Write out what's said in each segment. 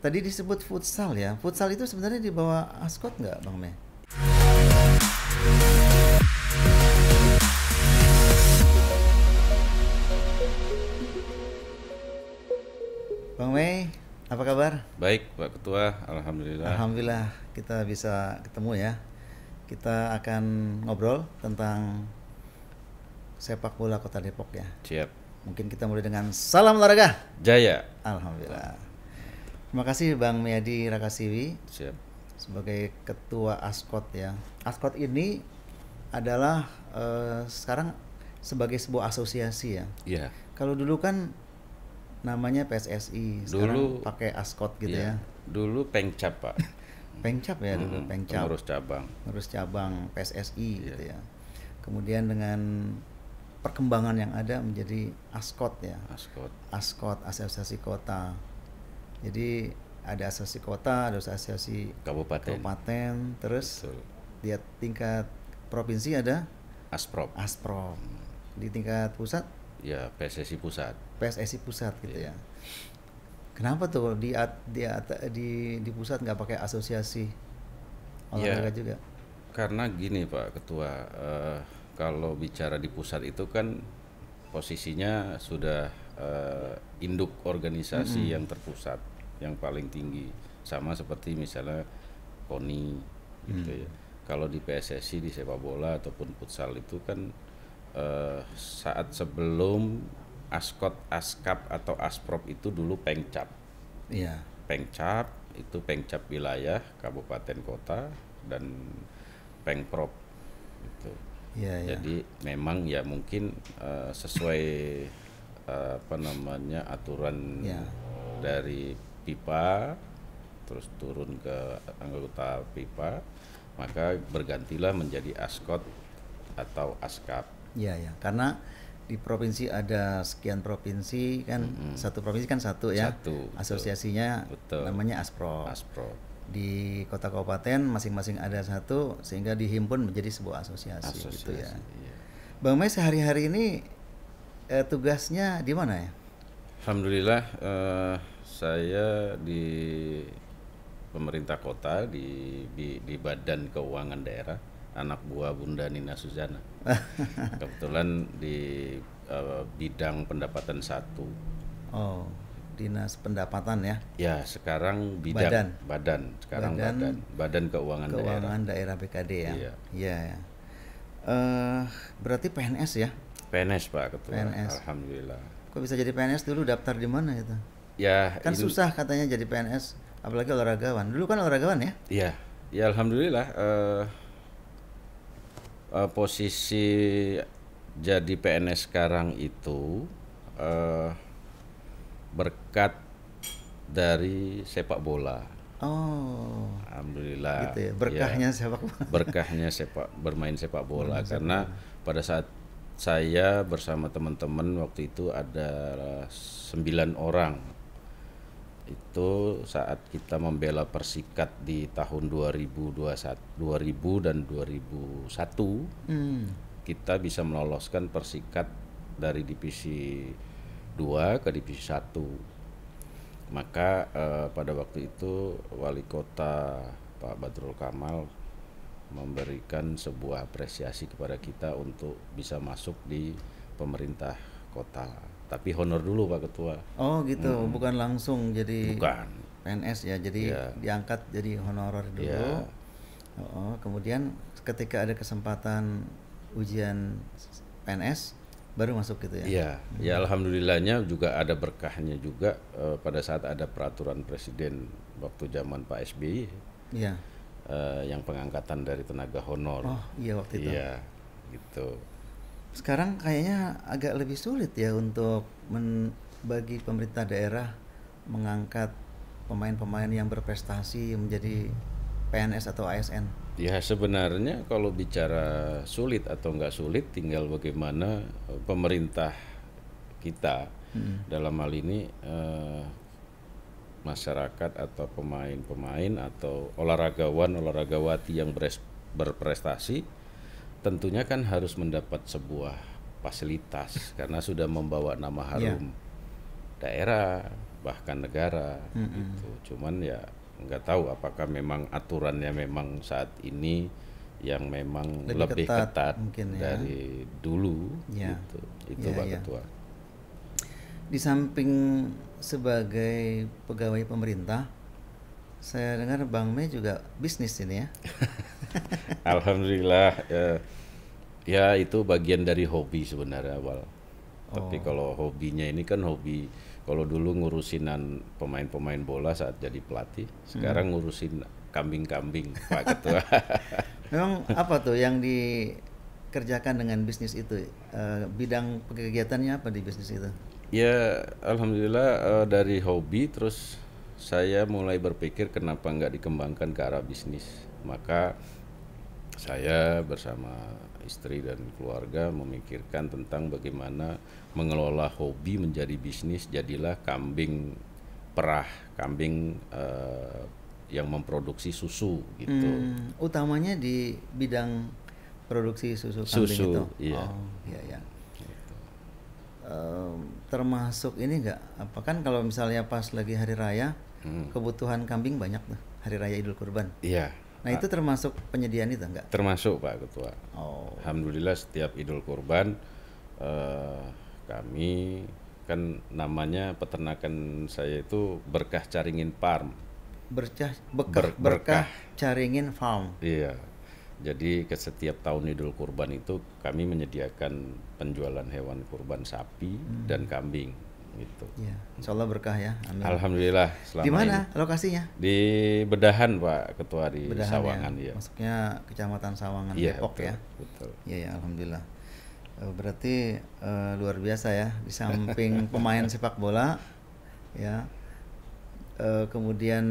tadi disebut futsal ya. Futsal itu sebenarnya di bawah Ascot nggak, Bang Mei? Bang Mei, apa kabar? Baik, Pak Ketua, Alhamdulillah. Alhamdulillah kita bisa ketemu ya. Kita akan ngobrol tentang sepak bola Kota Depok ya. Siap. Mungkin kita mulai dengan salam olahraga. Jaya. Alhamdulillah. Terima kasih Bang Meyadi Rakasiwi Siap. sebagai ketua Ascot ya. Ascot ini adalah sekarang sebagai sebuah asosiasi ya. Iya. Kalau dulu kan namanya PSSI, sekarang Dulu pakai Ascot gitu iya. ya. Dulu Pengcap, Pak. Pengcap ya dulu, Pengcap. Pengurus cabang. Pengurus cabang PSSI Iya. gitu ya. Kemudian dengan perkembangan yang ada menjadi Ascot ya. Ascot. Ascot, Asosiasi Kota. Jadi ada asosiasi kota, ada asosiasi Kabupaten. kabupaten, terus Betul. di tingkat provinsi ada Asprop. Asprov. Di tingkat pusat Ya, PSSI Pusat. PSSI pusat gitu Iya. ya. Kenapa tuh di pusat nggak pakai asosiasi olahraga Ya, juga? karena gini, Pak Ketua, kalau bicara di pusat itu kan posisinya sudah induk organisasi yang terpusat, yang paling tinggi, sama seperti misalnya KONI gitu ya. Kalau di PSSI, di sepak bola ataupun futsal itu kan saat sebelum Ascot, Askap atau Asprop itu dulu Pengcap. Iya. Pengcap itu Pengcap wilayah, kabupaten, kota, dan Pengprop gitu. Iya, iya. Jadi memang ya mungkin sesuai aturan Ya. dari PIPA, terus turun ke anggota PIPA, maka bergantilah menjadi Ascot atau Askap. Iya, ya. Karena di provinsi ada sekian provinsi kan, satu provinsi kan satu ya. Satu, betul. Asosiasinya Betul. namanya Asprov. Asprop. Di kota kabupaten masing-masing ada satu sehingga dihimpun menjadi sebuah asosiasi, gitu ya. iya. Bang Mei sehari-hari ini tugasnya di mana ya? Alhamdulillah saya di pemerintah kota di Badan Keuangan Daerah, anak buah Bunda Nina Suzana. Kebetulan di bidang pendapatan 1. Oh, Dinas Pendapatan ya. Ya, sekarang bidang sekarang Badan Keuangan Keuangan Daerah BKD ya. Iya. Iya. Ya. Berarti PNS ya? PNS, Pak Ketua. PNS. Alhamdulillah. Kok bisa jadi PNS dulu, daftar di mana itu? Ya, Kan susah katanya jadi PNS, apalagi olahragawan. Dulu kan olahragawan ya? Iya, ya alhamdulillah posisi jadi PNS sekarang itu berkat dari sepak bola. Oh, Alhamdulillah. gitu ya. Berkahnya Ya, sepak bola. berkahnya bermain sepak bola karena pada saat saya bersama teman-teman waktu itu ada 9 orang. Itu saat kita membela Persikat di tahun 2000 dan 2001, kita bisa meloloskan Persikat dari divisi 2 ke divisi 1. Maka pada waktu itu Wali Kota Pak Badrul Kamal memberikan sebuah apresiasi kepada kita untuk bisa masuk di pemerintah kota. Tapi honor dulu, Pak Ketua. Oh gitu, bukan langsung jadi Bukan. PNS ya, jadi Iya. diangkat jadi honorer dulu. Iya. Oh, kemudian ketika ada kesempatan ujian PNS baru masuk gitu ya. Iya, ya alhamdulillahnya juga ada berkahnya juga pada saat ada peraturan presiden waktu zaman Pak SBY Iya. yang pengangkatan dari tenaga honor. Oh iya waktu itu. Iya, gitu. Sekarang kayaknya agak lebih sulit ya untuk bagi pemerintah daerah mengangkat pemain-pemain yang berprestasi menjadi PNS atau ASN. Ya sebenarnya kalau bicara sulit atau nggak sulit, tinggal bagaimana pemerintah kita dalam hal ini masyarakat atau pemain-pemain atau olahragawati yang berprestasi tentunya kan harus mendapat sebuah fasilitas karena sudah membawa nama harum daerah, bahkan negara gitu. Cuman ya nggak tahu apakah memang aturannya memang saat ini yang memang lebih ketat mungkin ya. dari dulu Ya. gitu. Itu Ya, Pak ya. Ketua. Di samping sebagai pegawai pemerintah, saya dengar Bang Mei juga bisnis ini ya. Alhamdulillah ya itu bagian dari hobi sebenarnya awal. Tapi kalau hobinya ini kan hobi, kalau dulu ngurusinan pemain-pemain bola saat jadi pelatih, sekarang ngurusin kambing-kambing Pak Ketua. Memang apa tuh yang dikerjakan dengan bisnis itu? Bidang kegiatannya apa di bisnis itu? Ya alhamdulillah dari hobi terus saya mulai berpikir kenapa nggak dikembangkan ke arah bisnis. Maka saya bersama istri dan keluarga memikirkan tentang bagaimana mengelola hobi menjadi bisnis. Jadilah kambing perah, kambing yang memproduksi susu gitu. Utamanya di bidang produksi susu kambing Susu, itu. iya. Oh, iya ya. Termasuk ini enggak? Apa kan kalau misalnya pas lagi hari raya, kebutuhan kambing banyak tuh, hari raya Idul Kurban. Iya. Nah, itu termasuk penyediaan itu enggak? Termasuk Pak Ketua. Oh. Alhamdulillah setiap Idul Kurban kami kan namanya peternakan saya itu Berkah Caringin Farm. Berkah Caringin Farm. Iya. Jadi ke setiap tahun Idul Kurban itu kami menyediakan penjualan hewan kurban sapi dan kambing gitu. Iya, insya Allah berkah ya. Amin. Alhamdulillah selama Di mana ini. lokasinya? Di Bedahan Pak Ketua di Bedahan Sawangan ya. ya. Masuknya Kecamatan Sawangan Iya, Depok betul, ya. Betul. Iya ya, alhamdulillah. Berarti luar biasa ya. Di samping pemain sepak bola, ya, kemudian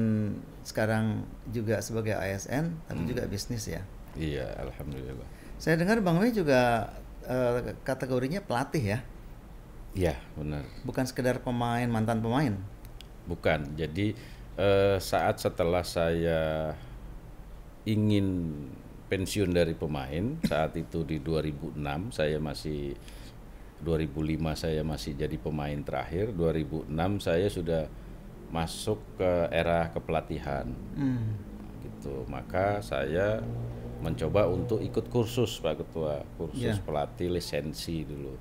sekarang juga sebagai ASN, tapi juga bisnis ya. Iya, alhamdulillah. Saya dengar Bang Mei juga kategorinya pelatih ya, Iya, benar. bukan sekedar pemain, mantan pemain. Bukan. Jadi saat setelah saya ingin pensiun dari pemain, saat itu di 2006 saya masih 2005 saya masih jadi pemain terakhir, 2006 saya sudah masuk ke era kepelatihan. Gitu. Maka saya mencoba untuk ikut kursus Pak Ketua, kursus pelatih lisensi dulu.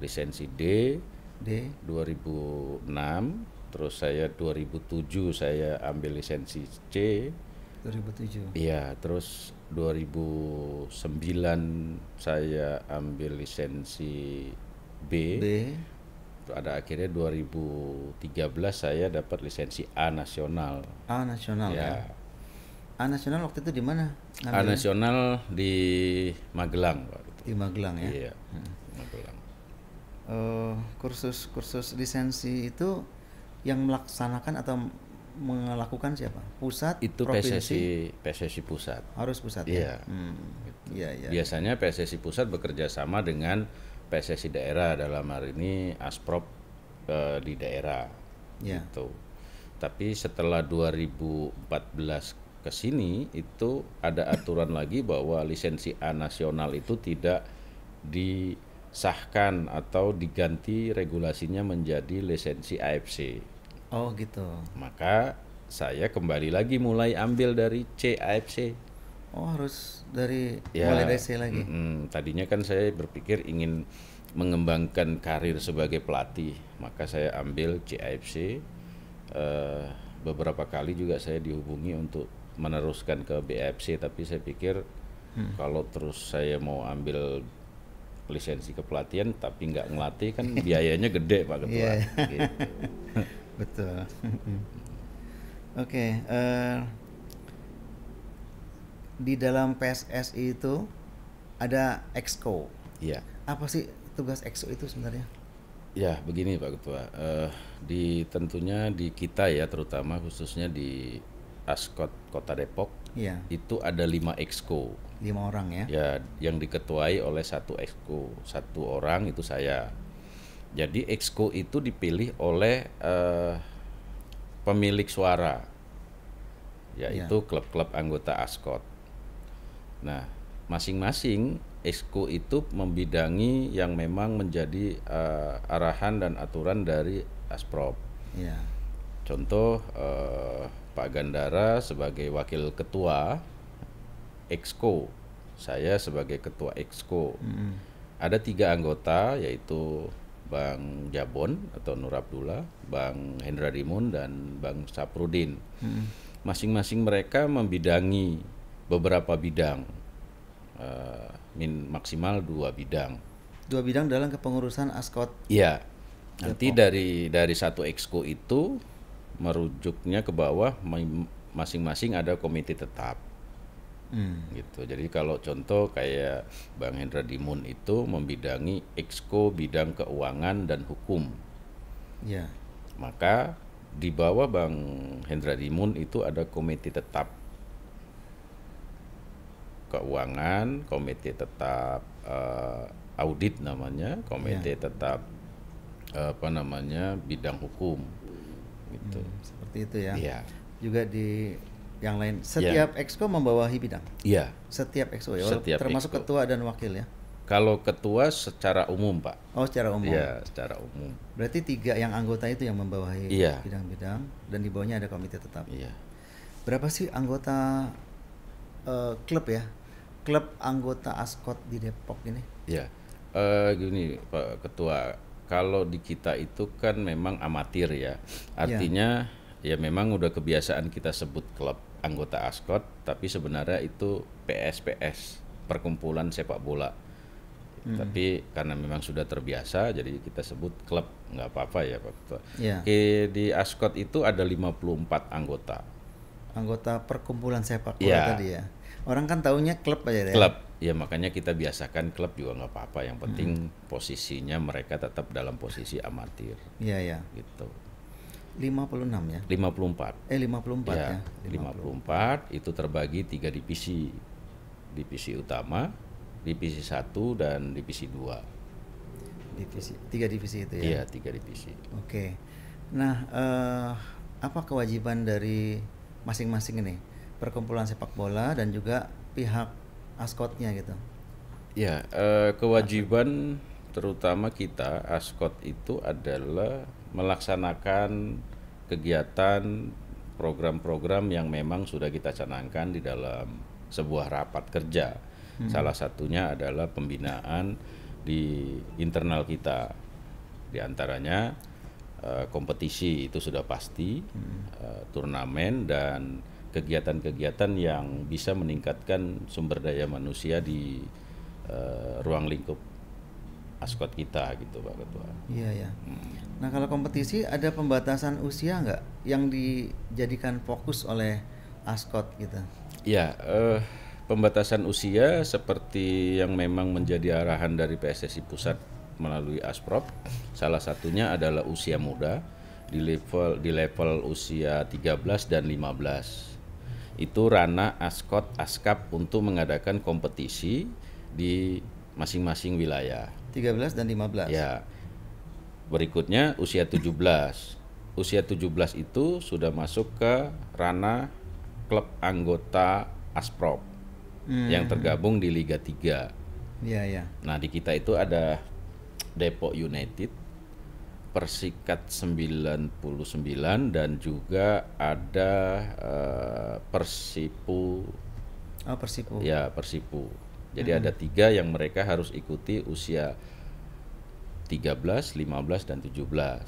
Lisensi D 2006, terus saya 2007 saya ambil lisensi C. 2007. Iya, terus 2009 saya ambil lisensi B. Ada akhirnya 2013 saya dapat lisensi A nasional. A nasional ya. A nasional waktu itu di mana? A nasional di Magelang, Pak. Di Magelang ya. Iya. Magelang. Kursus lisensi itu yang melaksanakan atau melakukan siapa? Pusat? Itu provinsi? PSSI pusat. Harus pusat Iya. ya. Iya, iya. Biasanya PSSI pusat bekerja sama dengan PSSI daerah, dalam hari ini Asprop di daerah. Ya. Gitu. Tapi setelah 2014 ke sini itu ada aturan lagi bahwa lisensi A nasional itu tidak disahkan atau diganti regulasinya menjadi lisensi AFC. Oh gitu. Maka saya kembali lagi mulai ambil dari C AFC. Oh harus mulai dari C lagi. Tadinya kan saya berpikir ingin mengembangkan karir sebagai pelatih, maka saya ambil CAFC. Beberapa kali juga saya dihubungi untuk meneruskan ke BAFC, tapi saya pikir kalau terus saya mau ambil lisensi kepelatihan tapi nggak ngelatih kan biayanya gede Pak Ketua. Iya. Gitu. Betul. Oke, di dalam PSSI itu ada Exco. Iya. Apa sih tugas Exco itu sebenarnya? Ya begini Pak Ketua, tentunya di kita ya, terutama khususnya di Askot Kota Depok, Iya. itu ada 5 Exco. 5 orang ya? Ya, yang diketuai oleh satu Exco, satu orang itu saya. Jadi Exco itu dipilih oleh pemilik suara, yaitu klub-klub anggota Askot. Nah, masing-masing Exco itu membidangi yang memang menjadi arahan dan aturan dari Asprop. Iya. Contoh Pak Gandara sebagai wakil ketua Exco, saya sebagai ketua Exco. Ada 3 anggota yaitu Bang Jabon atau Nur Abdullah, Bang Hendra Dimun, dan Bang Saprudin. Masing-masing mereka membidangi beberapa bidang, maksimal 2 bidang. 2 bidang dalam kepengurusan ASKOT. Iya. Nanti dari satu exco itu merujuknya ke bawah, masing-masing ada komite tetap. Gitu. Jadi kalau contoh kayak Bang Hendra Dimun itu membidangi exco bidang keuangan dan hukum. Ya. Maka di bawah Bang Hendra Dimun itu ada komite tetap keuangan, komite tetap audit namanya, komite tetap bidang hukum gitu. Seperti itu ya. Iya. Juga di yang lain, setiap exco membawahi bidang. Iya. Setiap exco ya, Setiap termasuk exco. ketua dan wakil ya. Kalau ketua secara umum, Pak. Oh, secara umum. Iya, secara umum. Berarti 3 yang anggota itu yang membawahi Iya. bidang-bidang, dan di bawahnya ada komite tetap. Iya. Berapa sih anggota klub ya? Klub anggota ASKOT di Depok ini? Iya. Gini, Pak Ketua, kalau di kita itu kan memang amatir ya. Artinya ya memang udah kebiasaan kita sebut klub anggota ASKOT, tapi sebenarnya itu PSPS, Perkumpulan Sepak Bola. Tapi karena memang sudah terbiasa, jadi kita sebut klub, nggak apa-apa ya Pak Ketua. Iya. Di ASKOT itu ada 54 anggota. Anggota Perkumpulan Sepak Bola Iya. tadi ya. Orang kan taunya klub aja ya. Klub, ya makanya kita biasakan klub juga nggak apa-apa. Yang penting posisinya mereka tetap dalam posisi amatir, Iya ya. gitu. 56 ya. 54. 54 ya. 54 itu terbagi 3 divisi. Divisi utama, divisi 1 dan divisi 2. Divisi 3 divisi itu ya. Iya, 3 divisi. Oke. Nah, apa kewajiban dari masing-masing ini? Perkumpulan sepak bola dan juga pihak ASKOT-nya gitu. Ya, kewajiban terutama kita ASKOT itu adalah melaksanakan kegiatan program-program yang memang sudah kita canangkan di dalam sebuah rapat kerja. Salah satunya adalah pembinaan di internal kita. Di antaranya kompetisi itu sudah pasti, turnamen dan kegiatan-kegiatan yang bisa meningkatkan sumber daya manusia di ruang lingkup ASKOT kita gitu Pak Ketua. Iya ya. Nah kalau kompetisi ada pembatasan usia nggak yang dijadikan fokus oleh ASKOT gitu? Ya, pembatasan usia seperti yang memang menjadi arahan dari PSSI Pusat melalui Asprop, salah satunya adalah usia muda di level usia 13 dan 15. Itu ranah ASKOT ASKAP untuk mengadakan kompetisi di masing-masing wilayah. 13 dan 15. Ya. Berikutnya usia 17. Usia 17 itu sudah masuk ke ranah klub anggota Asprop yang tergabung di Liga 3. Iya ya. Nah, di kita itu ada Depok United, Persikat 99 dan juga ada Persipu. Oh Persipu. Ya, Persipu. Jadi ada 3 yang mereka harus ikuti usia 13, 15 dan 17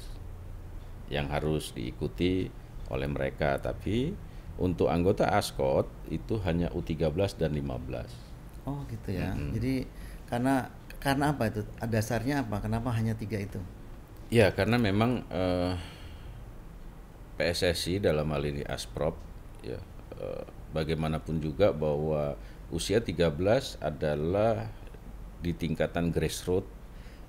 yang harus diikuti oleh mereka. Tapi untuk anggota ASKOT itu hanya U13 dan 15. Oh gitu ya. Jadi karena apa itu? Dasarnya apa? Kenapa hanya 3 itu? Ya, karena memang PSSI dalam hal ini Asprop ya, bagaimanapun juga bahwa usia 13 adalah di tingkatan grassroots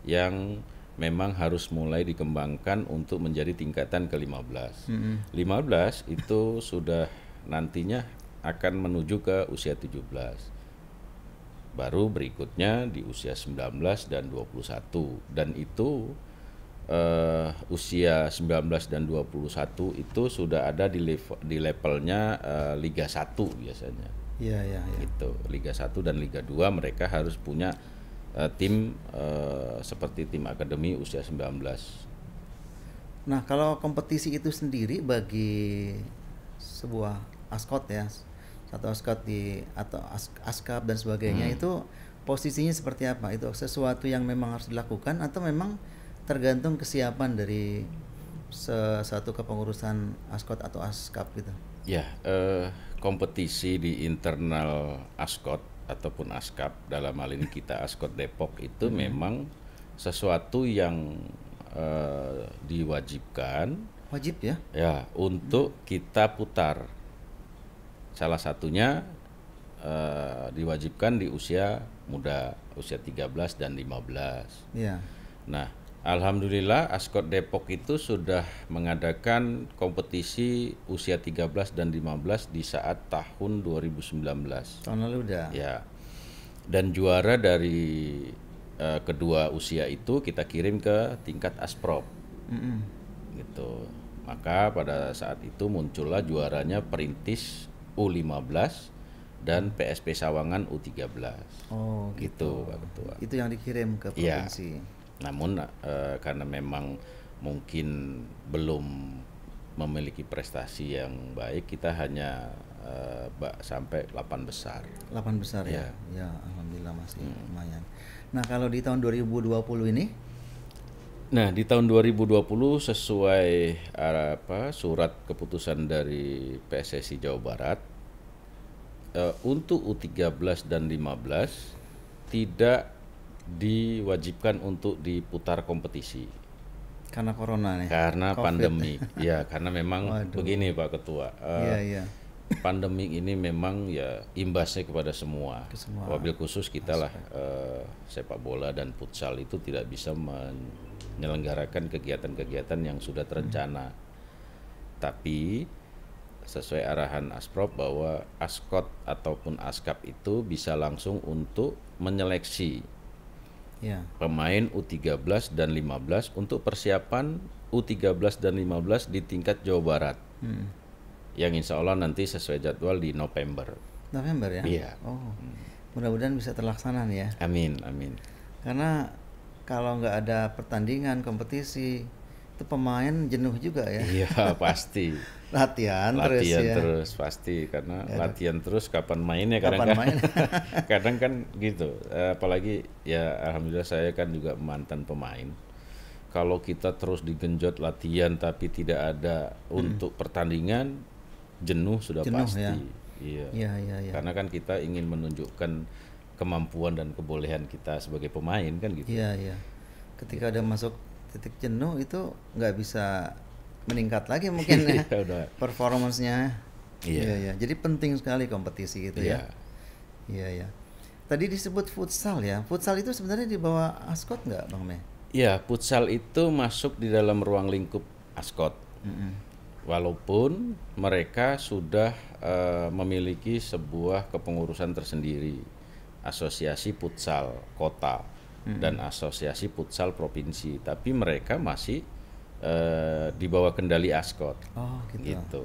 yang memang harus mulai dikembangkan untuk menjadi tingkatan ke-15. 15 itu sudah nantinya akan menuju ke usia 17. Baru berikutnya di usia 19 dan 21. Dan itu usia 19 dan 21 itu sudah ada di levelnya Liga 1 biasanya. Iya ya. Gitu. Liga 1 dan Liga 2 mereka harus punya tim seperti tim akademi usia 19. Nah, kalau kompetisi itu sendiri bagi sebuah askot ya, satu askot atau askap dan sebagainya itu posisinya seperti apa? Itu sesuatu yang memang harus dilakukan atau memang tergantung kesiapan dari satu kepengurusan askot atau askap gitu? Ya, kompetisi di internal Askot ataupun Askap, dalam hal ini kita Askot Depok itu memang sesuatu yang diwajibkan Wajib ya? ya untuk kita putar. Salah satunya diwajibkan di usia muda, usia 13 dan 15. Iya. Nah, alhamdulillah Askot Depok itu sudah mengadakan kompetisi usia 13 dan 15 di saat tahun 2019. Tahun lalu udah. Ya. Dan juara dari kedua usia itu kita kirim ke tingkat Asprop. Mm-mm. Gitu. Maka pada saat itu muncullah juaranya Perintis U15 dan PSP Sawangan U13. Oh, Gitu, Pak Ketua. itu yang dikirim ke Iya. provinsi. Namun karena memang mungkin belum memiliki prestasi yang baik, kita hanya sampai 8 besar. 8 besar ya. Iya. Ya, alhamdulillah masih lumayan. Nah, kalau di tahun 2020 ini Nah, di tahun 2020 sesuai surat keputusan dari PSSI Jawa Barat, untuk U13 dan 15 tidak diwajibkan untuk diputar kompetisi karena corona nih. karena COVID. pandemi. Ya, karena memang Waduh. begini Pak Ketua. Iya, iya. Pandemi ini memang ya imbasnya kepada semua. Ke semua Wabil khusus kita lah sepak bola dan futsal itu tidak bisa menyelenggarakan kegiatan-kegiatan yang sudah terencana. Tapi sesuai arahan Asprop bahwa Askot ataupun Askap itu bisa langsung untuk menyeleksi Ya. pemain U13 dan 15 untuk persiapan U13 dan 15 di tingkat Jawa Barat. Yang insya Allah nanti sesuai jadwal di November. November ya? Iya. Oh. Mudah-mudahan bisa terlaksana nih ya. Amin, amin. Karena kalau nggak ada pertandingan, kompetisi, itu pemain jenuh juga ya. Iya, pasti. Latihan terus Latihan ya. terus pasti, karena latihan terus kapan mainnya kadang Kapan main? kadang kan gitu. Apalagi ya alhamdulillah saya kan juga mantan pemain. Kalau kita terus digenjot latihan tapi tidak ada untuk pertandingan, jenuh sudah Jenuh, pasti. ya. Iya. Iya, iya, iya. Karena kan kita ingin menunjukkan kemampuan dan kebolehan kita sebagai pemain kan gitu. Iya, iya. Ketika ada masuk titik jenuh itu nggak bisa meningkat lagi mungkin ya. Iya, udah. Performance-nya. Iya. Iya, iya. Jadi penting sekali kompetisi gitu ya. Iya. Iya, iya. Tadi disebut futsal ya. Futsal itu sebenarnya di bawah Askot nggak, Bang Me? Iya, futsal itu masuk di dalam ruang lingkup Askot. Walaupun mereka sudah memiliki sebuah kepengurusan tersendiri, asosiasi futsal kota dan asosiasi futsal provinsi, tapi mereka masih di bawah kendali Askot. Oh, gitu. Gitu.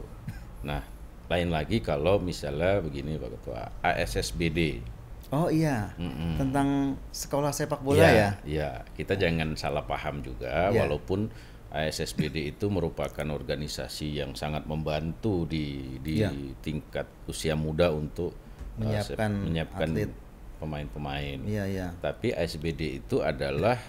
Nah, lain lagi kalau misalnya begini Pak Ketua, ASSBD. Oh iya, tentang sekolah sepak bola Iya, ya? iya. Kita jangan salah paham juga, Iya. walaupun ASSBD itu merupakan organisasi yang sangat membantu di Iya. tingkat usia muda untuk menyiapkan atlet. pemain-pemain. Iya, iya. Tapi ASBD itu adalah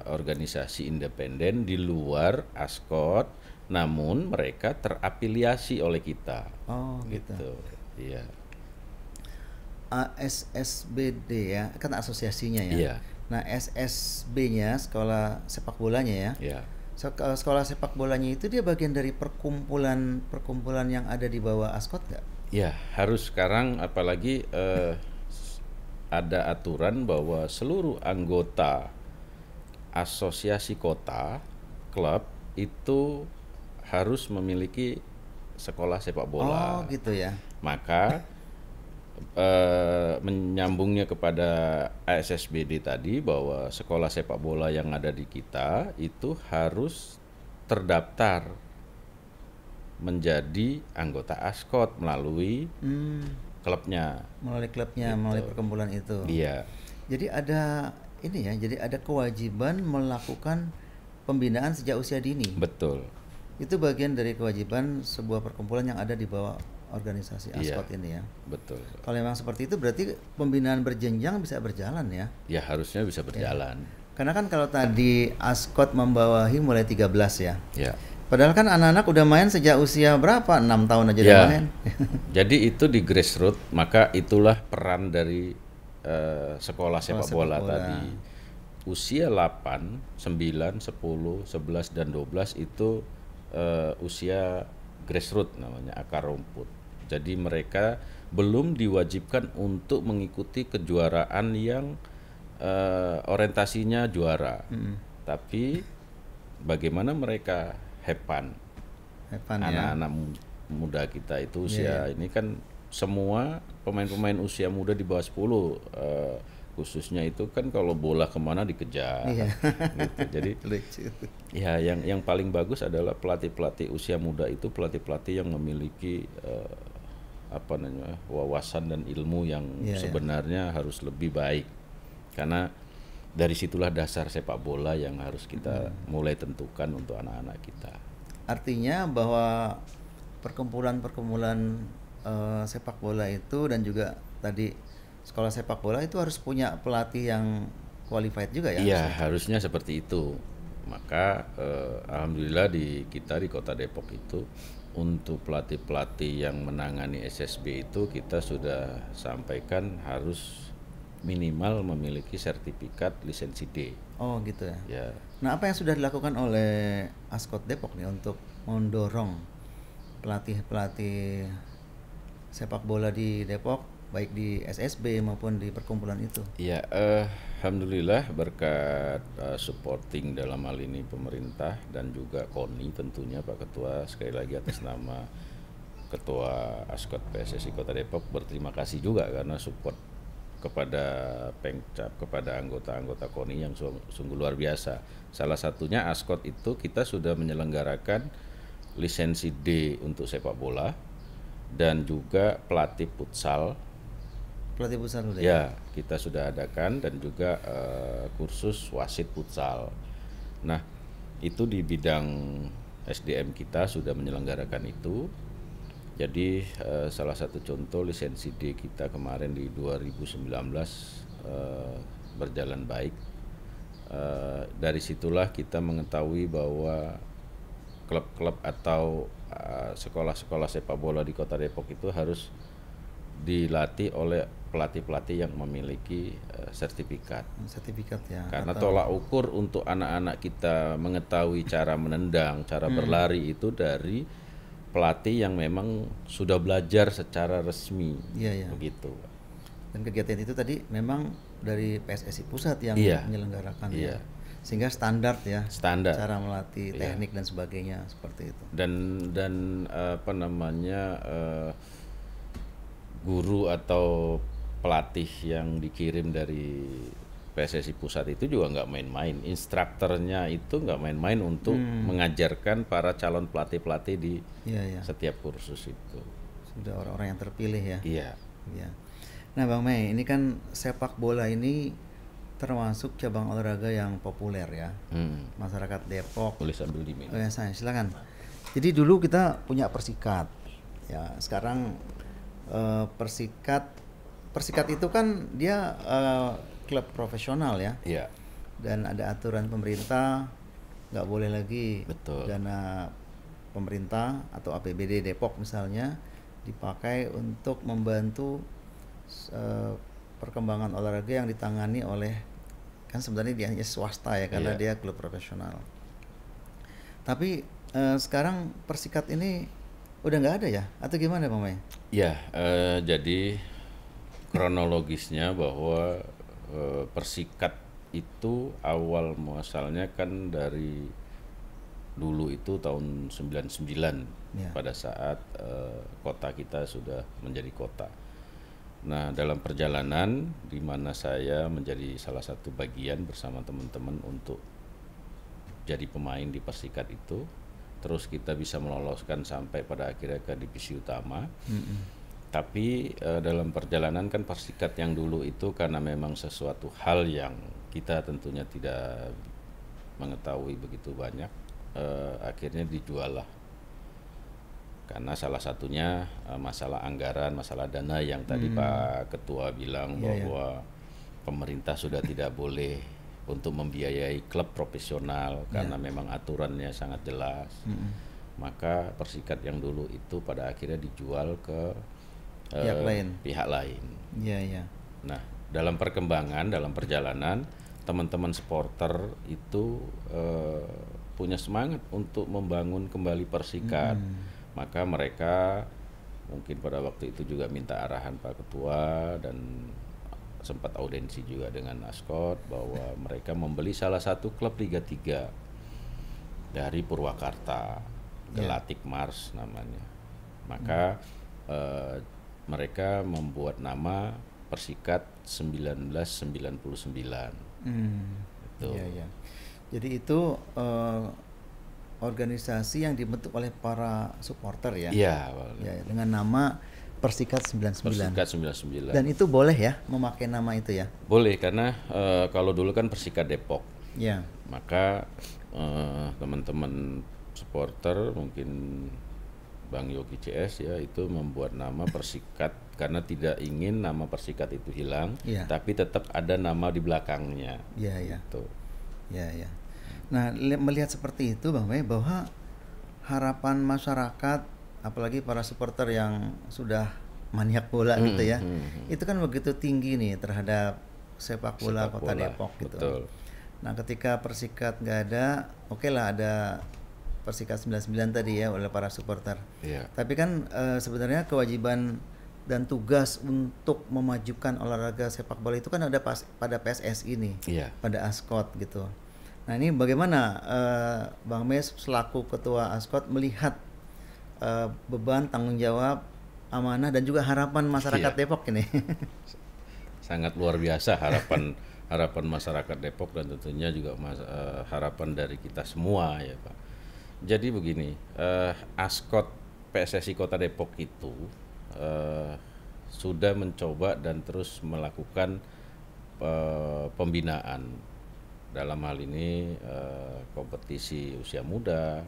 organisasi independen di luar Askot, namun mereka terafiliasi oleh kita. Oh, gitu. Gitu. Iya. ASSBD ya, kan asosiasinya ya. Iya. Nah, SSB-nya sekolah sepak bolanya ya. Ya. Sekolah sepak bolanya itu dia bagian dari perkumpulan yang ada di bawah Askot nggak? Ya, harus sekarang apalagi ada aturan bahwa seluruh anggota asosiasi kota, klub itu harus memiliki sekolah sepak bola. Oh, gitu ya. Maka menyambungnya kepada ASSBD tadi bahwa sekolah sepak bola yang ada di kita itu harus terdaftar menjadi anggota Askot melalui klubnya. Melalui klubnya, Gitu. melalui perkumpulan itu. Iya. Jadi ada ini ya, jadi ada kewajiban melakukan pembinaan sejak usia dini. Betul. Itu bagian dari kewajiban sebuah perkumpulan yang ada di bawah organisasi Iya, ASKOT ini ya. betul. Kalau memang seperti itu berarti pembinaan berjenjang bisa berjalan ya. Ya harusnya bisa berjalan. Karena kan kalau tadi ASKOT membawahi mulai 13 ya. Ya. Padahal kan anak-anak udah main sejak usia berapa? 6 tahun aja udah Ya. main. Jadi itu di grassroots, maka itulah peran dari sekolah sepak bola tadi. Usia 8, 9, 10, 11 dan 12 itu usia grassroots namanya, akar rumput. Jadi mereka belum diwajibkan untuk mengikuti kejuaraan yang orientasinya juara. Tapi bagaimana mereka have fun? Evan ya. Anak-anak muda kita itu usia ini kan semua pemain-pemain usia muda di bawah 10 khususnya itu kan kalau bola kemana dikejar gitu. Jadi Lucu. ya yang paling bagus adalah pelatih-pelatih usia muda itu pelatih-pelatih yang memiliki wawasan dan ilmu yang sebenarnya harus lebih baik, karena dari situlah dasar sepak bola yang harus kita mulai tentukan untuk anak-anak kita. Artinya bahwa perkumpulan-perkumpulan sepak bola itu dan juga tadi sekolah sepak bola itu harus punya pelatih yang qualified juga ya? Iya, harusnya seperti itu. Maka alhamdulillah kita di Kota Depok itu untuk pelatih-pelatih yang menangani SSB itu kita sudah sampaikan harus minimal memiliki sertifikat lisensi D. Oh gitu ya. Ya. Nah, apa yang sudah dilakukan oleh ASKOT Depok nih untuk mendorong pelatih-pelatih sepak bola di Depok baik di SSB maupun di perkumpulan itu? Ya, alhamdulillah berkat supporting dalam hal ini pemerintah dan juga KONI tentunya Pak Ketua, sekali lagi atas nama Ketua ASKOT PSSI Kota Depok berterima kasih juga karena support kepada Pengcap, kepada anggota-anggota KONI yang sungguh luar biasa. Salah satunya ASKOT itu kita sudah menyelenggarakan lisensi D untuk sepak bola dan juga pelatih futsal. Pelatih futsal udah ya? Kita sudah adakan dan juga kursus wasit futsal. Nah, itu di bidang SDM kita sudah menyelenggarakan itu. Jadi salah satu contoh lisensi D kita kemarin di 2019 berjalan baik. Dari situlah kita mengetahui bahwa klub-klub atau sekolah-sekolah sepak bola di Kota Depok itu harus dilatih oleh pelatih-pelatih yang memiliki sertifikat. Sertifikat ya. Karena tolak ukur untuk anak-anak kita mengetahui cara menendang, cara berlari itu dari pelatih yang memang sudah belajar secara resmi. Iya. Begitu. Dan kegiatan itu tadi memang dari PSSI pusat yang menyelenggarakan ya. Sehingga standar ya. Standar. Cara melatih teknik dan sebagainya seperti itu. Dan apa namanya guru atau pelatih yang dikirim dari PSSI pusat itu juga nggak main-main. Instrukturnya itu nggak main-main untuk mengajarkan para calon pelatih-pelatih di setiap kursus itu. Sudah orang-orang yang terpilih ya. Iya. Nah Bang Mei, ini kan sepak bola ini termasuk cabang olahraga yang populer ya. Masyarakat Depok. Boleh sambil diminum. Oh ya, silakan. Jadi dulu kita punya Persikat. Ya, sekarang Persikat itu kan dia klub profesional ya. Iya. Dan ada aturan pemerintah, nggak boleh lagi dana pemerintah atau APBD Depok misalnya dipakai untuk membantu perkembangan olahraga yang ditangani oleh, kan sebenarnya dia hanya swasta ya karena dia klub profesional. Tapi sekarang Persikat ini udah nggak ada ya atau gimana Bang Mei? Ya, jadi kronologisnya bahwa Persikat itu awal muasalnya kan dari dulu itu tahun 99 pada saat kota kita sudah menjadi kota. Nah, dalam perjalanan di mana saya menjadi salah satu bagian bersama teman-teman untuk jadi pemain di Persikat itu, terus kita bisa meloloskan sampai pada akhirnya ke divisi utama. Tapi dalam perjalanan kan Persikat yang dulu itu karena memang sesuatu hal yang kita tentunya tidak mengetahui begitu banyak, akhirnya dijual lah. Karena salah satunya masalah anggaran, masalah dana yang tadi Pak Ketua bilang bahwa pemerintah sudah tidak boleh untuk membiayai klub profesional karena memang aturannya sangat jelas. Maka Persikat yang dulu itu pada akhirnya dijual ke pihak lain. Nah, dalam perkembangan, dalam perjalanan, teman-teman supporter itu punya semangat untuk membangun kembali Persikat. Maka mereka mungkin pada waktu itu juga minta arahan Pak Ketua dan sempat audensi juga dengan Ascot bahwa mereka membeli salah satu klub Liga 3 dari Purwakarta, Gelatik Mars namanya. Maka mereka membuat nama Persikat 1999. Itu. Jadi itu organisasi yang dibentuk oleh para supporter ya. Iya, dengan nama Persikat 99. Persikat 99. Dan itu boleh ya memakai nama itu ya? Boleh, karena kalau dulu kan Persikat Depok. Ya. Maka teman-teman supporter mungkin Bang Yogi CS ya itu membuat nama Persikat karena tidak ingin nama Persikat itu hilang, tapi tetap ada nama di belakangnya. Gitu. Ya. Nah, melihat seperti itu Bang Mei, bahwa harapan masyarakat, apalagi para supporter yang sudah maniak bola gitu ya, itu kan begitu tinggi nih terhadap sepak bola Kota Depok gitu. Betul. Nah, ketika Persikat nggak ada, oke lah ada Persikat 99 tadi ya oleh para supporter. Tapi kan sebenarnya kewajiban dan tugas untuk memajukan olahraga sepak bola itu kan ada pada PSSI nih, pada Ascot gitu. Nah, ini bagaimana Bang Mes selaku Ketua Ascot melihat beban, tanggung jawab, amanah dan juga harapan masyarakat Depok ini? Sangat luar biasa harapan masyarakat Depok dan tentunya juga harapan dari kita semua ya Pak. Jadi begini, Ascot PSSI Kota Depok itu sudah mencoba dan terus melakukan pembinaan. Dalam hal ini kompetisi usia muda,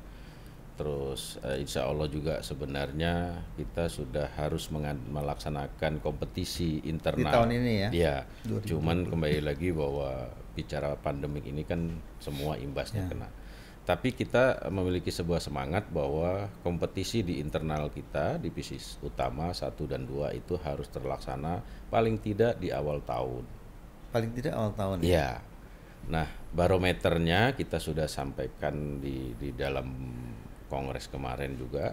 terus insya Allah juga sebenarnya kita sudah harus melaksanakan kompetisi internal di tahun ini ya. Cuman kembali lagi bahwa bicara pandemik ini kan semua imbasnya kena. Tapi kita memiliki sebuah semangat bahwa kompetisi di internal kita, divisi utama 1 dan 2 itu harus terlaksana paling tidak di awal tahun. Paling tidak awal tahun. Iya. Nah, barometernya kita sudah sampaikan di dalam kongres kemarin juga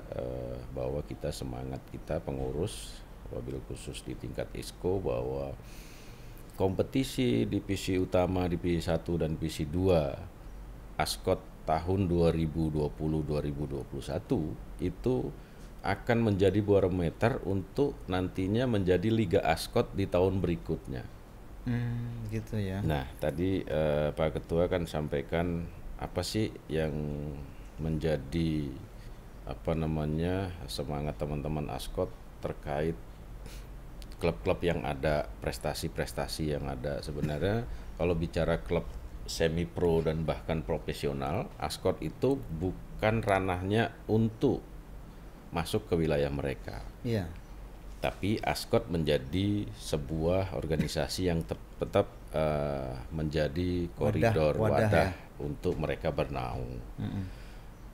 bahwa kita semangat kita pengurus wabil khusus di tingkat ISKO bahwa kompetisi divisi utama, divisi 1 dan divisi 2 Ascot tahun 2020-2021 itu akan menjadi barometer untuk nantinya menjadi Liga Ascot di tahun berikutnya. Gitu ya. Nah, tadi Pak Ketua kan sampaikan apa sih yang menjadi semangat teman-teman Ascot terkait klub-klub yang ada, prestasi-prestasi yang ada. Sebenarnya kalau bicara klub semi pro dan bahkan profesional, Ascot itu bukan ranahnya untuk masuk ke wilayah mereka. Tapi Ascot menjadi sebuah organisasi yang tetap menjadi koridor wadah untuk mereka bernaung.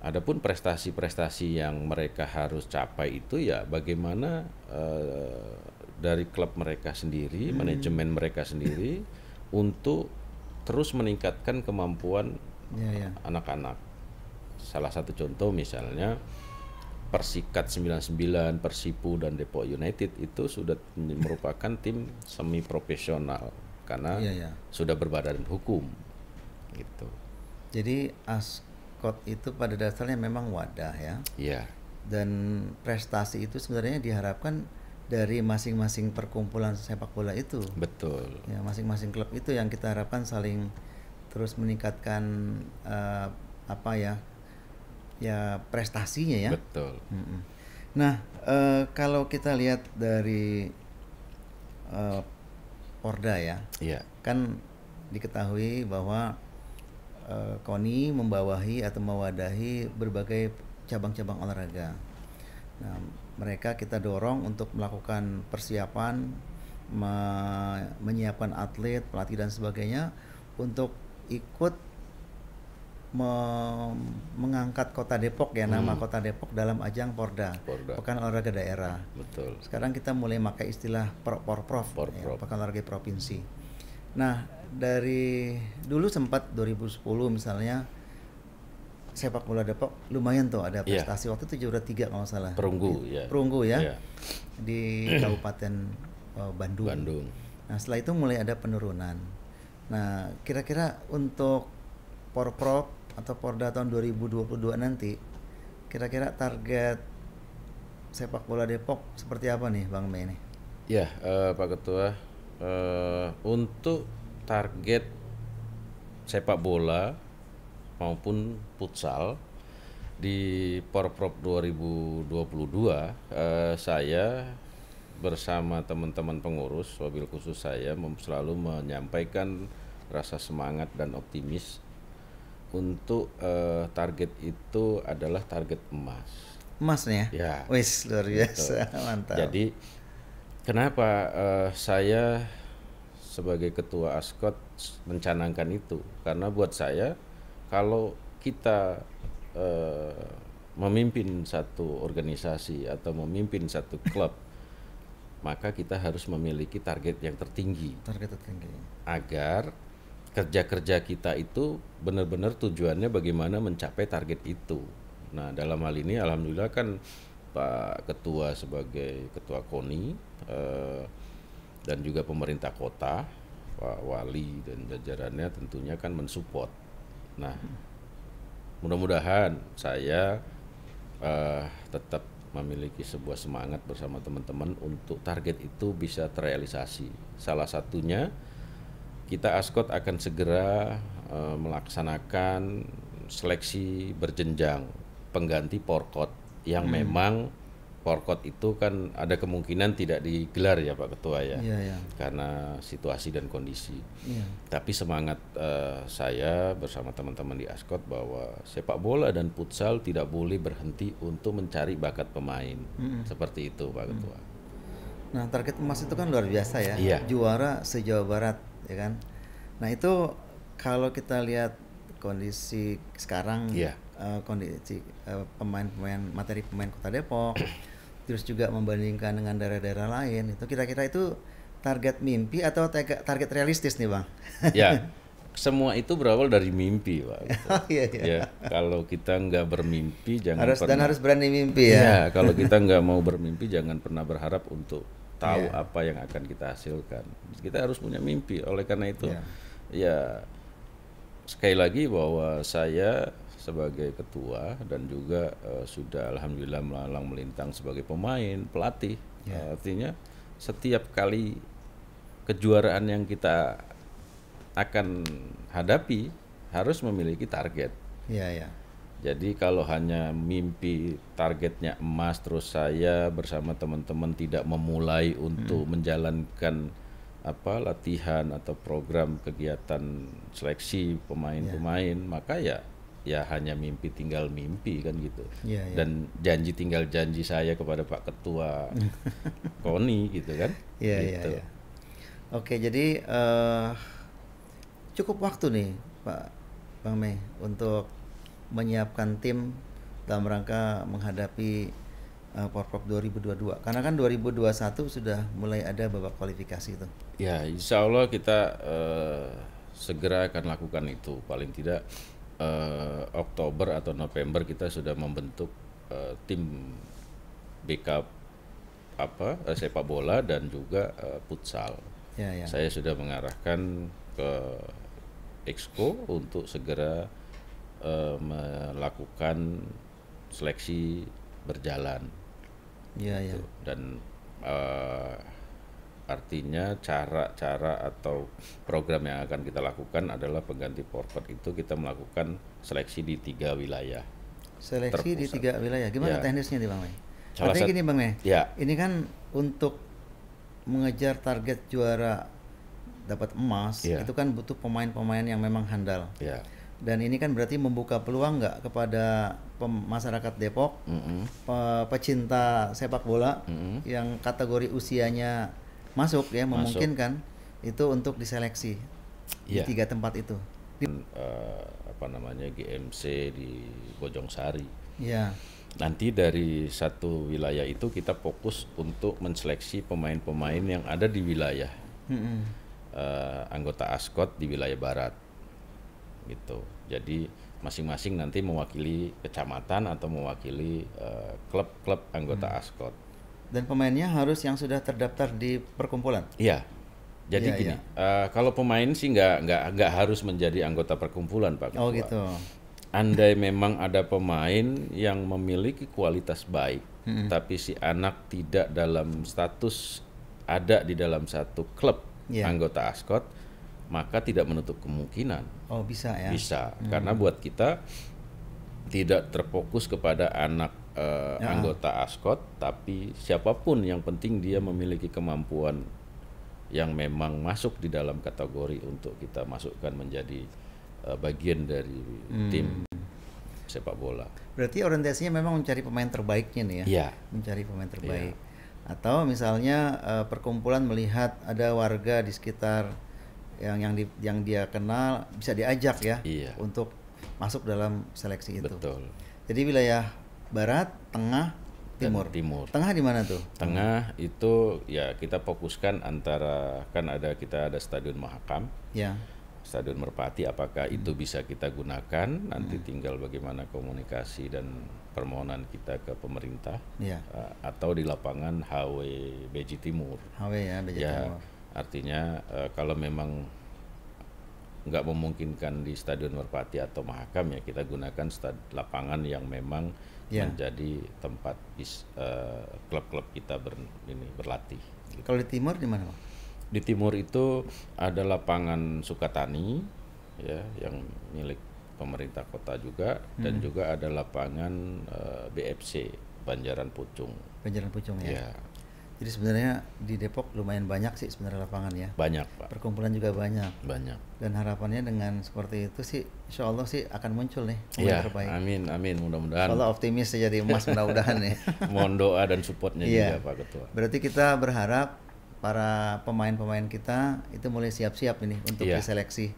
Adapun prestasi-prestasi yang mereka harus capai itu ya bagaimana dari klub mereka sendiri, manajemen mereka sendiri untuk terus meningkatkan kemampuan anak-anak. Salah satu contoh misalnya Persikat 99, Persipu dan Depok United itu sudah merupakan tim semi profesional karena sudah berbadan hukum gitu. Jadi Ascot itu pada dasarnya memang wadah ya. Dan prestasi itu sebenarnya diharapkan dari masing-masing perkumpulan sepak bola itu. Betul. Ya, masing-masing klub itu yang kita harapkan saling terus meningkatkan prestasinya ya. Betul. Nah, kalau kita lihat dari Porda ya, kan diketahui bahwa KONI membawahi atau mewadahi berbagai cabang-cabang olahraga. Nah, mereka kita dorong untuk melakukan persiapan, menyiapkan atlet, pelatih dan sebagainya untuk ikut mengangkat Kota Depok ya, nama Kota Depok dalam ajang Porda, Pekan Olahraga Daerah. Betul. Sekarang kita mulai pakai istilah Porprov, ya, Pekan Olahraga Provinsi. Nah, dari dulu sempat 2010 misalnya sepak bola Depok lumayan tuh ada prestasi. Waktu itu juara 3 kalau nggak salah. Perunggu ya. Di Kabupaten Bandung. Nah, setelah itu mulai ada penurunan. Nah, kira-kira untuk Porprov atau Porda tahun 2022 nanti, kira-kira target sepak bola Depok seperti apa nih Bang Mei ini? Ya, Pak Ketua, untuk target sepak bola maupun futsal di Porprov 2022, saya bersama teman-teman pengurus, wabil khusus saya selalu menyampaikan rasa semangat dan optimis untuk target itu adalah target emas. Emas nih ya? Ya. Wis, luar biasa, mantap. Jadi kenapa saya sebagai ketua ASKOT mencanangkan itu? Karena buat saya kalau kita memimpin satu organisasi atau memimpin satu klub, maka kita harus memiliki target yang tertinggi. Target tertinggi. Agar kerja-kerja kita itu benar-benar tujuannya bagaimana mencapai target itu. Nah, dalam hal ini alhamdulillah kan Pak Ketua sebagai Ketua KONI dan juga pemerintah kota, Pak Wali dan jajarannya tentunya kan mensupport. Nah, mudah-mudahan saya tetap memiliki sebuah semangat bersama teman-teman untuk target itu bisa terrealisasi. Salah satunya kita ASKOT akan segera melaksanakan seleksi berjenjang pengganti Porkot yang memang Porkot itu kan ada kemungkinan tidak digelar ya Pak Ketua ya, karena situasi dan kondisi. Tapi semangat saya bersama teman-teman di ASKOT bahwa sepak bola dan futsal tidak boleh berhenti untuk mencari bakat pemain. Seperti itu Pak Ketua. Nah, target emas itu kan luar biasa ya, juara se-Jawa Barat ya kan. Nah, itu kalau kita lihat kondisi sekarang, kondisi pemain-pemain, materi pemain Kota Depok, terus juga membandingkan dengan daerah-daerah lain, itu kira-kira itu target mimpi atau target realistis nih Bang? Ya, semua itu berawal dari mimpi Pak. Iya. Ya, kalau kita nggak bermimpi jangan harus berani mimpi ya. Ya, kalau kita nggak mau bermimpi jangan pernah berharap untuk tahu apa yang akan kita hasilkan. Kita harus punya mimpi. Oleh karena itu, ya sekali lagi bahwa saya sebagai ketua dan juga sudah alhamdulillah melalang melintang sebagai pemain, pelatih. Artinya setiap kali kejuaraan yang kita akan hadapi harus memiliki target. Jadi kalau hanya mimpi targetnya emas terus saya bersama teman-teman tidak memulai untuk menjalankan latihan atau program kegiatan seleksi pemain-pemain, maka ya hanya mimpi tinggal mimpi kan gitu. Dan janji tinggal janji saya kepada Pak Ketua KONI gitu kan. Gitu. Oke, jadi cukup waktu nih Pak Bang Mei untuk menyiapkan tim dalam rangka menghadapi Porprov 2022. Karena kan 2021 sudah mulai ada babak kualifikasi itu. Ya, insya Allah kita segera akan lakukan itu. Paling tidak Oktober atau November kita sudah membentuk tim backup sepak bola dan juga futsal. Saya sudah mengarahkan ke Exco untuk segera melakukan seleksi berjalan. Dan artinya cara atau program yang akan kita lakukan adalah pengganti Porkot itu kita melakukan seleksi di 3 wilayah. Seleksi di 3 wilayah. Gimana teknisnya nih Bang Mei? Artinya gini Bang Mei, ini kan untuk mengejar target juara dapat emas itu kan butuh pemain-pemain yang memang handal. Dan ini kan berarti membuka peluang nggak kepada masyarakat Depok, pecinta sepak bola yang kategori usianya masuk ya, memungkinkan itu untuk diseleksi di 3 tempat itu. Apa namanya, GMC di Bojongsari. Ya. Nanti dari satu wilayah itu kita fokus untuk menseleksi pemain-pemain yang ada di wilayah anggota ASKOT di wilayah barat gitu. Jadi masing-masing nanti mewakili kecamatan atau mewakili klub-klub anggota ASKOT. Dan pemainnya harus yang sudah terdaftar di perkumpulan. Iya. Jadi gini, kalau pemain sih nggak harus menjadi anggota perkumpulan, Pak Ketua. Oh gitu. Andai memang ada pemain yang memiliki kualitas baik, tapi si anak tidak dalam status ada di dalam satu klub anggota ASKOT, maka tidak menutup kemungkinan. Oh bisa ya? Bisa, karena buat kita tidak terfokus kepada anak anggota ASKOT, tapi siapapun yang penting dia memiliki kemampuan yang memang masuk di dalam kategori untuk kita masukkan menjadi bagian dari tim sepak bola. Berarti orientasinya memang mencari pemain terbaiknya nih ya? Iya. Mencari pemain terbaik. Atau misalnya perkumpulan melihat ada warga di sekitar yang dia kenal, bisa diajak ya untuk masuk dalam seleksi itu. Betul. Jadi wilayah barat, tengah, timur. Tengah di mana tuh? Tengah itu ya kita fokuskan antara, kan kita ada Stadion Mahakam, Stadion Merpati, apakah itu bisa kita gunakan? Nanti tinggal bagaimana komunikasi dan permohonan kita ke pemerintah, atau di lapangan HW Beji Timur. HW ya, Beji Timur. Artinya kalau memang nggak memungkinkan di Stadion Merpati atau Mahakam, ya kita gunakan lapangan yang memang menjadi tempat klub-klub kita berlatih. Gitu. Kalau di timur di mana, Pak? Di timur itu ada lapangan Sukatani, ya, yang milik pemerintah kota juga, dan juga ada lapangan BFC Banjaran Pucung. Banjaran Pucung ya. Jadi sebenarnya di Depok lumayan banyak sih sebenarnya lapangan ya. Banyak, Pak. Perkumpulan juga banyak. Dan harapannya dengan seperti itu sih, insya Allah sih akan muncul nih pemain terbaik. Amin, mudah-mudahan. Kalau optimis jadi emas mudah-mudahan ya. Mohon doa dan supportnya juga, Pak Ketua. Berarti kita berharap para pemain-pemain kita itu mulai siap-siap ini untuk diseleksi,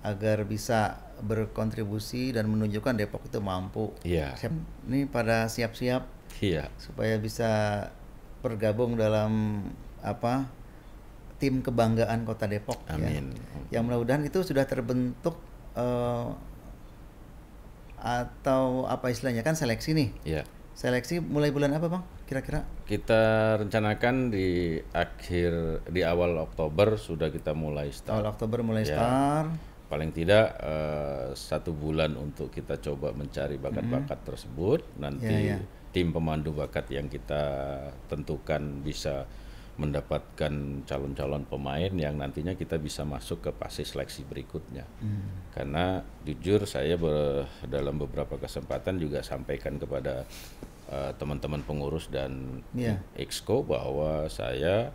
agar bisa berkontribusi dan menunjukkan Depok itu mampu. Ini pada siap-siap supaya bisa bergabung dalam tim kebanggaan Kota Depok. Amin. Yang mudah-mudahan itu sudah terbentuk atau apa istilahnya, kan seleksi nih. Seleksi mulai bulan apa, Bang? Kira-kira? Kita rencanakan di awal Oktober sudah kita mulai start. Awal Oktober mulai start. Paling tidak 1 bulan untuk kita coba mencari bakat-bakat tersebut. Nanti tim pemandu bakat yang kita tentukan bisa mendapatkan calon-calon pemain yang nantinya kita bisa masuk ke fase seleksi berikutnya. Karena jujur saya dalam beberapa kesempatan juga sampaikan kepada teman-teman pengurus dan Exco bahwa saya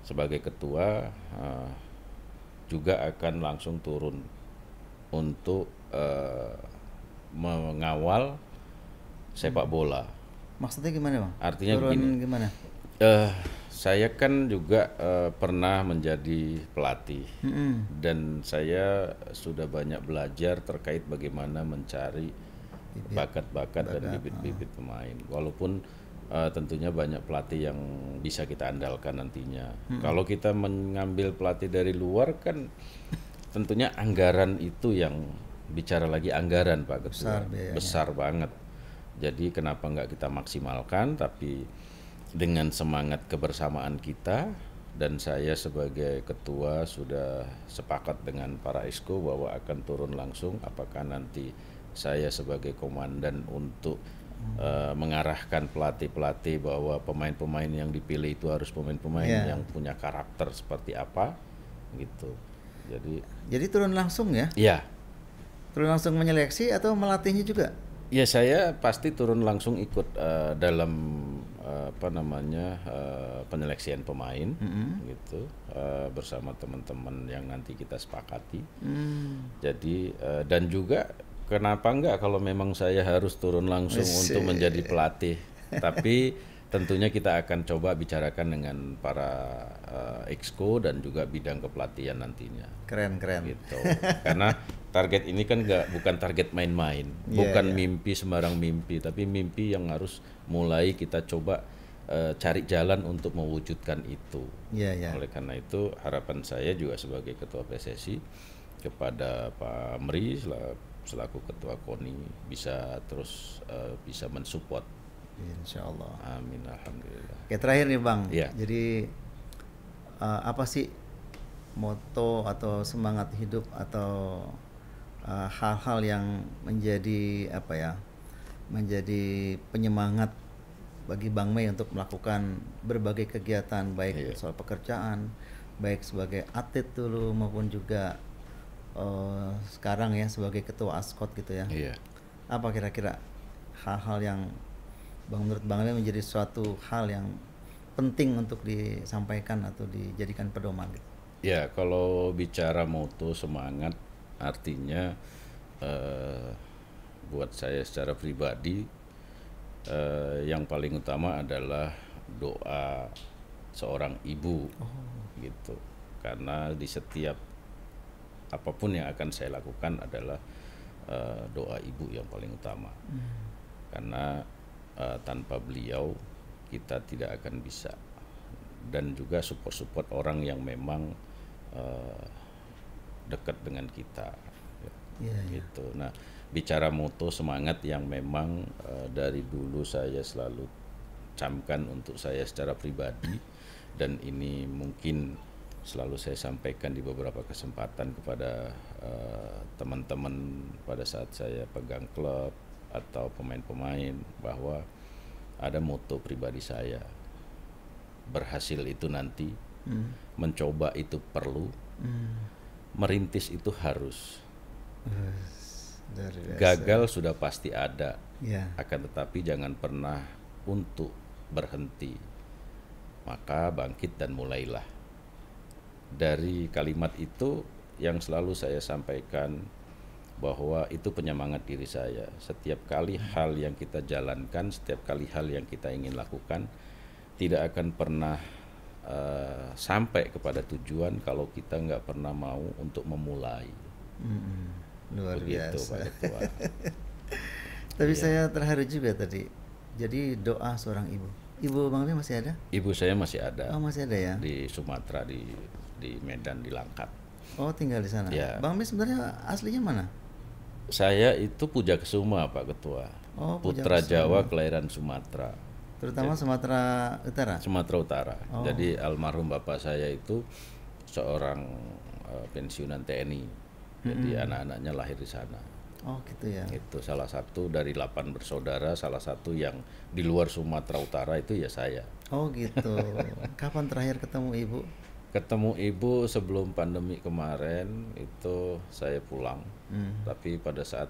sebagai ketua juga akan langsung turun untuk mengawal sepak bola. Maksudnya gimana, Bang? Artinya turun begini. Gimana? Saya kan juga pernah menjadi pelatih dan saya sudah banyak belajar terkait bagaimana mencari bakat-bakat dan bibit-bibit pemain. Walaupun tentunya banyak pelatih yang bisa kita andalkan nantinya. Kalau kita mengambil pelatih dari luar kan tentunya anggaran itu yang bicara lagi anggaran, Pak Ketua. Besar banget. Jadi kenapa nggak kita maksimalkan, tapi dengan semangat kebersamaan kita, dan saya sebagai ketua sudah sepakat dengan para exco bahwa akan turun langsung, apakah nanti saya sebagai komandan untuk mengarahkan pelatih-pelatih bahwa pemain-pemain yang dipilih itu harus pemain-pemain yang punya karakter seperti apa gitu. Jadi turun langsung ya? Iya. Turun langsung menyeleksi atau melatihnya juga? Ya, saya pasti turun langsung ikut dalam penyeleksian pemain gitu, bersama teman-teman yang nanti kita sepakati. Jadi dan juga kenapa enggak kalau memang saya harus turun langsung untuk menjadi pelatih, tapi tentunya kita akan coba bicarakan dengan para exco dan juga bidang kepelatihan nantinya. Keren Gitu. Karena target ini kan bukan target main-main, bukan mimpi sembarang mimpi, tapi mimpi yang harus mulai kita coba cari jalan untuk mewujudkan itu. Oleh karena itu harapan saya juga sebagai ketua PSSI kepada Pak Amri selaku ketua KONI bisa terus bisa mensupport. Insya Allah. Amin, alhamdulillah. Oke, terakhir nih Bang. Ya. Jadi apa sih moto atau semangat hidup atau hal-hal yang menjadi menjadi penyemangat bagi Bang Mei untuk melakukan berbagai kegiatan, baik soal pekerjaan, baik sebagai atlet dulu maupun juga sekarang ya sebagai ketua ASKOT gitu ya. Apa kira-kira hal-hal yang menurut Bang Mei menjadi suatu hal yang penting untuk disampaikan atau dijadikan pedoman gitu? Ya, kalau bicara moto semangat artinya buat saya secara pribadi yang paling utama adalah doa seorang ibu gitu. Karena di setiap apapun yang akan saya lakukan adalah doa ibu yang paling utama. Karena tanpa beliau kita tidak akan bisa, dan juga support orang yang memang dekat dengan kita gitu. Nah, bicara moto semangat yang memang dari dulu saya selalu camkan untuk saya secara pribadi, dan ini mungkin selalu saya sampaikan di beberapa kesempatan kepada teman-teman pada saat saya pegang klub atau pemain-pemain, bahwa ada moto pribadi saya, berhasil itu nanti, mencoba itu perlu, merintis itu harus. Gagal sudah pasti ada, akan tetapi jangan pernah untuk berhenti, maka bangkit dan mulailah. Dari kalimat itu yang selalu saya sampaikan, bahwa itu penyemangat diri saya. Setiap kali hal yang kita jalankan, setiap kali hal yang kita ingin lakukan, tidak akan pernah sampai kepada tujuan kalau kita nggak pernah mau untuk memulai. Luar begitu, biasa. Pak Ketua. Tapi saya terharu juga tadi. Jadi doa seorang ibu. Ibu Bang Mei masih ada? Ibu saya masih ada. Oh, masih ada ya? Di Sumatera, di Medan, di Langkat. Oh, tinggal di sana. Ya. Bang Mei sebenarnya aslinya mana? Saya itu Pujakesuma, Pak Ketua. Oh, Putra Jawa kelahiran Sumatera. Terutama Sumatera Utara. Sumatera Utara. Jadi almarhum bapak saya itu seorang pensiunan TNI. Jadi anak-anaknya lahir di sana. Oh, gitu ya. Itu salah satu dari 8 bersaudara, salah satu yang di luar Sumatera Utara itu ya saya. Oh, gitu. Kapan terakhir ketemu ibu? Ketemu ibu sebelum pandemi kemarin itu saya pulang. Tapi pada saat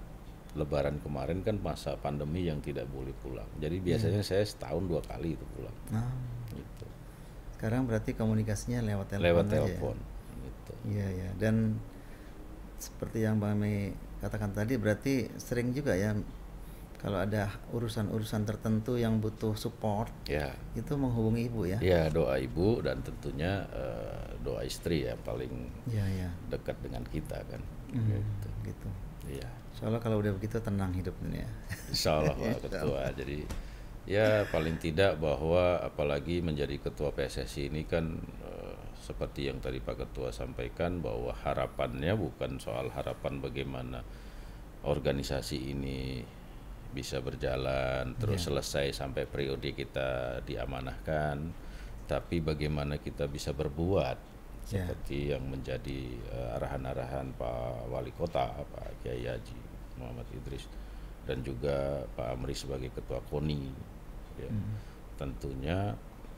Lebaran kemarin kan masa pandemi yang tidak boleh pulang. Jadi biasanya saya setahun 2 kali itu pulang. Gitu. Sekarang berarti komunikasinya lewat telepon. Lewat aja telepon. Ya? Gitu. Iya ya. Dan seperti yang Bang Mei katakan tadi, berarti sering juga ya kalau ada urusan-urusan tertentu yang butuh support, itu menghubungi ibu ya? Ya, doa ibu dan tentunya doa istri yang paling dekat dengan kita kan. Gitu. Iya. Soalnya kalau udah begitu tenang hidup ini ya. Insya Allah Pak Ketua. Jadi ya paling tidak bahwa apalagi menjadi ketua PSSI ini kan seperti yang tadi Pak Ketua sampaikan, bahwa harapannya bukan soal harapan bagaimana organisasi ini bisa berjalan terus selesai sampai periode kita diamanahkan, tapi bagaimana kita bisa berbuat seperti yang menjadi arahan-arahan Pak Wali Kota, Pak Kiai Haji Muhammad Idris, dan juga Pak Amri sebagai Ketua KONI. Tentunya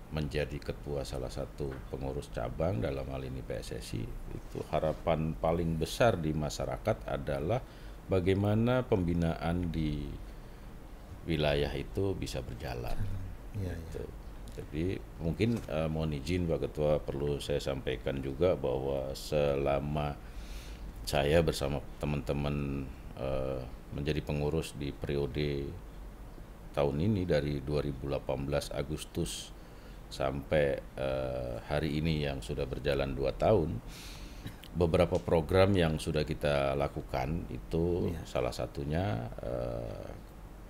menjadi ketua salah satu pengurus cabang dalam hal ini PSSI, itu harapan paling besar di masyarakat adalah bagaimana pembinaan di wilayah itu bisa berjalan. Iya, Gitu. Jadi mungkin mohon izin Pak Ketua, perlu saya sampaikan juga bahwa selama saya bersama teman-teman menjadi pengurus di periode tahun ini dari 2018 Agustus sampai hari ini yang sudah berjalan 2 tahun, beberapa program yang sudah kita lakukan itu salah satunya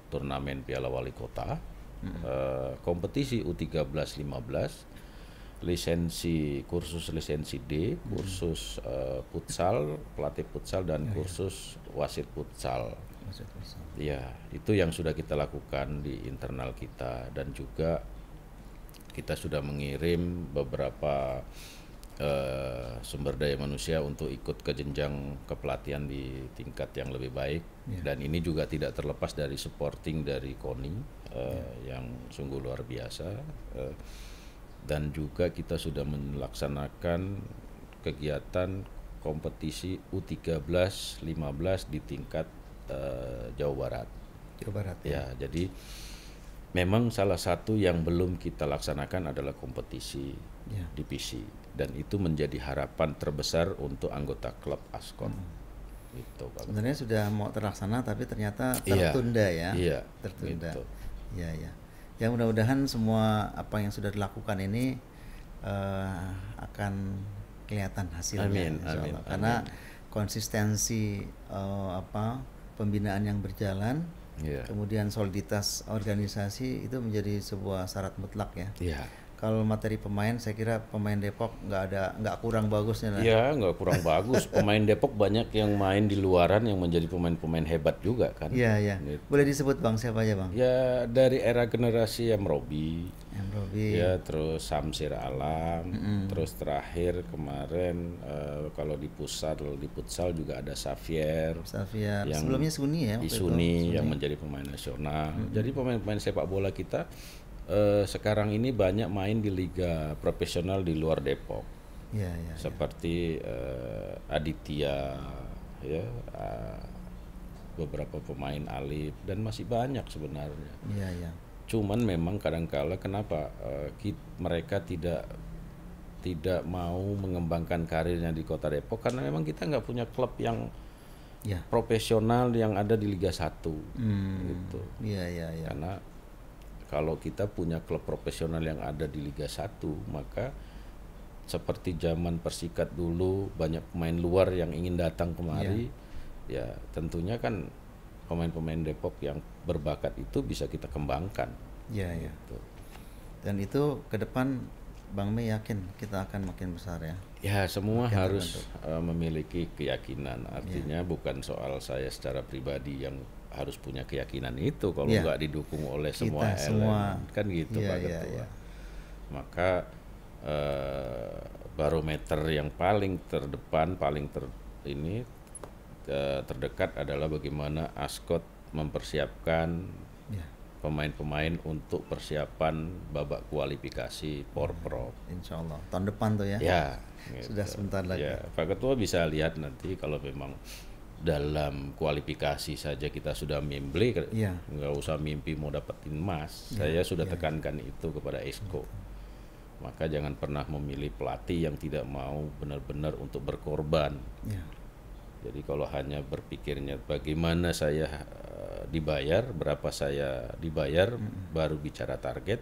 turnamen Piala Wali Kota, kompetisi U13-15, kursus lisensi D, kursus futsal, pelatih futsal dan kursus wasit futsal. Ya, itu yang sudah kita lakukan di internal kita, dan juga kita sudah mengirim beberapa sumber daya manusia untuk ikut ke jenjang kepelatihan di tingkat yang lebih baik. Dan ini juga tidak terlepas dari supporting dari KONI yang sungguh luar biasa. Dan juga kita sudah melaksanakan kegiatan kompetisi U13-15 di tingkat Jawa Barat. Ya, jadi memang salah satu yang belum kita laksanakan adalah kompetisi divisi, dan itu menjadi harapan terbesar untuk anggota klub Askon. Gitu, Pak. Sebenarnya sudah mau terlaksana tapi ternyata tertunda tertunda. Gitu. Ya. Ya, mudah-mudahan semua apa yang sudah dilakukan ini akan kelihatan hasilnya. Amin. Karena konsistensi pembinaan yang berjalan, kemudian soliditas organisasi itu menjadi sebuah syarat mutlak ya. Kalau materi pemain, saya kira pemain Depok nggak kurang bagusnya. Iya, nggak kurang bagus. Pemain Depok banyak yang main di luaran yang menjadi pemain-pemain hebat juga kan. Iya. Gitu. Boleh disebut Bang, siapa aja Bang? Ya, dari era generasi Amrobi. Ya, terus Samsir Alam, terus terakhir kemarin kalau di futsal juga ada Xavier yang sebelumnya Suni ya, Suni yang menjadi pemain nasional. Jadi pemain-pemain sepak bola kita sekarang ini banyak main di liga profesional di luar Depok. Seperti Aditya ya, beberapa pemain Alif, dan masih banyak sebenarnya. Cuman memang kadangkala kenapa mereka tidak mau mengembangkan karirnya di Kota Depok, karena memang kita nggak punya klub yang profesional yang ada di Liga 1 gitu. Karena kalau kita punya klub profesional yang ada di Liga 1, maka seperti zaman Persikat dulu banyak pemain luar yang ingin datang kemari, ya tentunya kan pemain-pemain Depok yang berbakat itu bisa kita kembangkan. Gitu. Dan itu ke depan Bang Mei yakin kita akan makin besar ya. Ya, semua harus memiliki keyakinan. Artinya bukan soal saya secara pribadi yang harus punya keyakinan itu, kalau nggak didukung oleh semua elemen, kan gitu Pak Ketua. Maka barometer yang paling terdepan, terdekat adalah bagaimana Askot mempersiapkan pemain-pemain untuk persiapan babak kualifikasi Porprov. Insya Allah tahun depan tuh ya. Gitu. Sudah sebentar lagi. Pak Ketua bisa lihat nanti kalau memang dalam kualifikasi saja kita sudah mimpi, nggak usah mimpi mau dapetin emas. Saya sudah tekankan itu kepada Esko. Maka jangan pernah memilih pelatih yang tidak mau benar-benar untuk berkorban. Jadi kalau hanya berpikirnya bagaimana saya dibayar, berapa saya dibayar, baru bicara target.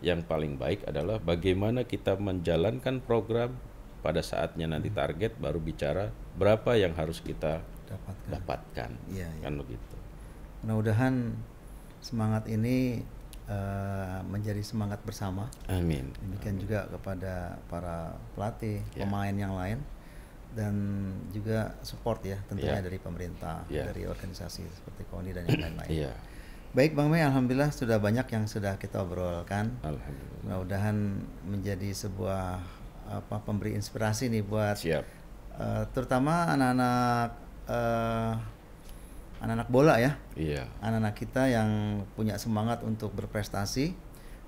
Yang paling baik adalah bagaimana kita menjalankan program, pada saatnya nanti target baru bicara berapa yang harus kita dapatkan. Kan begitu. Mudah-mudahan semangat ini menjadi semangat bersama. Amin. Demikian juga kepada para pelatih, pemain yang lain, dan juga support ya tentunya dari pemerintah, dari organisasi seperti KONI dan yang lain-lain. Baik Bang Mei, alhamdulillah sudah banyak yang sudah kita obrolkan. Alhamdulillah. Mudah-mudahan menjadi sebuah pemberi inspirasi nih buat terutama anak-anak bola ya. Anak-anak kita yang punya semangat untuk berprestasi,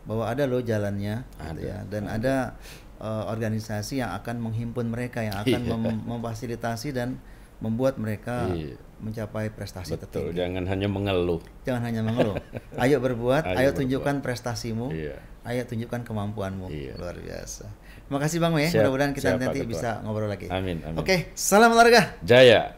bahwa ada loh jalannya gitu ya. Dan ada organisasi yang akan menghimpun mereka, yang akan memfasilitasi dan membuat mereka Iya. mencapai prestasi Betul, tertinggi. jangan hanya mengeluh. Jangan hanya mengeluh. Ayo berbuat, Ayo ayo berbuat. tunjukkan prestasimu, Iya. ayo tunjukkan kemampuanmu. Iya. Luar biasa. Terima kasih Bang Wei, Siap, mudah-mudahan kita siap, Pak nanti Ketua. bisa ngobrol lagi. Amin, amin. Oke, salam olahraga. Jaya.